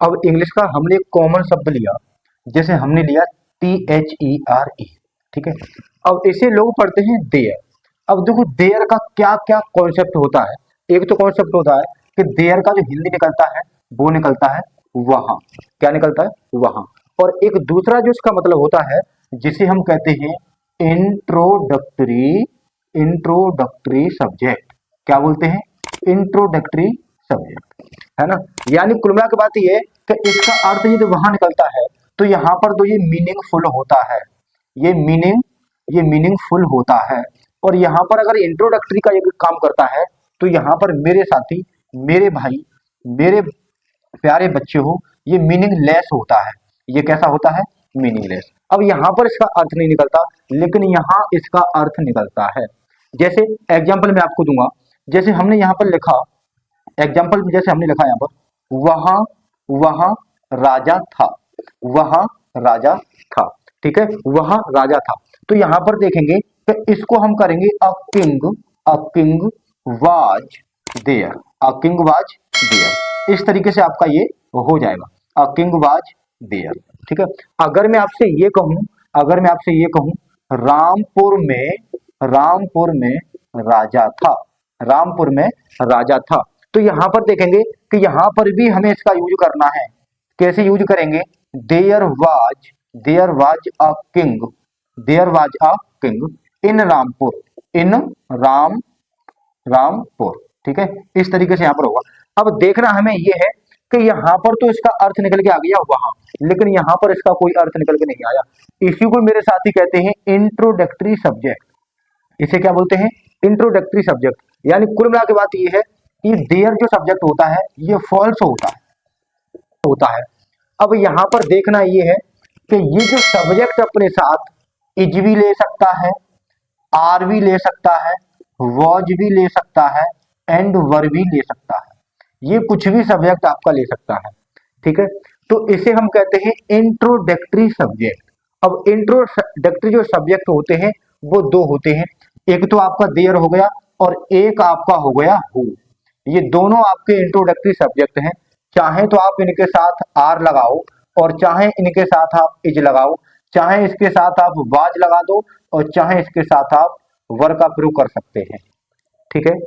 अब इंग्लिश का हमने एक कॉमन शब्द लिया, जैसे हमने लिया THERE, ठीक है। अब इसे लोग पढ़ते हैं देयर। अब देखो देयर का क्या क्या कॉन्सेप्ट होता है। एक तो कॉन्सेप्ट होता है कि देयर का जो हिंदी निकलता है वो निकलता है वहां। क्या निकलता है? वहां। और एक दूसरा जो इसका मतलब होता है जिसे हम कहते हैं इंट्रोडक्टरी, इंट्रोडक्टरी सब्जेक्ट। क्या बोलते हैं? इंट्रोडक्टरी सब्जेक्ट, है ना। यानी कुल मिला के बात ये है कि इसका अर्थ यदि वहां निकलता है तो यहाँ पर तो ये मीनिंगफुल होता है, ये मीनिंगफुल होता है। और यहाँ पर अगर इंट्रोडक्टरी का ये काम करता है तो यहाँ पर मेरे साथी, मेरे भाई, मेरे प्यारे बच्चे हो, ये मीनिंगलेस होता है। ये कैसा होता है? मीनिंगलेस। अब यहाँ पर इसका अर्थ नहीं निकलता, लेकिन यहाँ इसका अर्थ निकलता है। जैसे एग्जाम्पल मैं आपको दूंगा, जैसे हमने यहाँ पर लिखा, एग्जाम्पल जैसे हमने लिखा यहाँ पर वहां, वहां राजा था, वहां राजा था, ठीक है। वहां राजा था। तो यहाँ पर देखेंगे कि इसको हम करेंगे a king was there, a king was there. इस तरीके से आपका ये हो जाएगा, अ किंग वाज देयर, ठीक है। अगर मैं आपसे ये कहूं, अगर मैं आपसे ये कहूं रामपुर में राजा था, रामपुर में राजा था, तो यहां पर देखेंगे कि यहां पर भी हमें इसका यूज करना है। कैसे यूज करेंगे? There was a king, there was a king in Rampur, in Rampur, ठीक है। इस तरीके से यहां पर होगा। अब देखना हमें ये है कि यहां पर तो इसका अर्थ निकल के आ गया वहां, लेकिन यहां पर इसका कोई अर्थ निकल के नहीं आया। इसी को मेरे साथी कहते हैं इंट्रोडक्टरी सब्जेक्ट। इसे क्या बोलते हैं? Introductory subject. यानी कुल मिला के बात ये है कि देयर जो सब्जेक्ट होता है ये फॉल्स होता है। अब यहाँ पर देखना ये है कि ये जो सब्जेक्ट अपने साथ इज भी ले सकता है, आर भी ले सकता है, वॉज भी ले सकता है, एंड वर भी ले सकता है। ये कुछ भी सब्जेक्ट आपका ले सकता है, ठीक है। तो इसे हम कहते हैं इंट्रोडक्टरी सब्जेक्ट। अब इंट्रोडक्टरी जो सब्जेक्ट होते हैं वो दो होते हैं, एक तो आपका देयर हो गया और एक आपका हो गया हु। ये दोनों आपके इंट्रोडक्टरी सब्जेक्ट हैं। चाहे तो आप इनके साथ आर लगाओ और चाहे इनके साथ आप इज लगाओ, चाहे इसके साथ आप वाज लगा दो और चाहे इसके साथ आप वर का प्रयोग कर सकते हैं, ठीक है।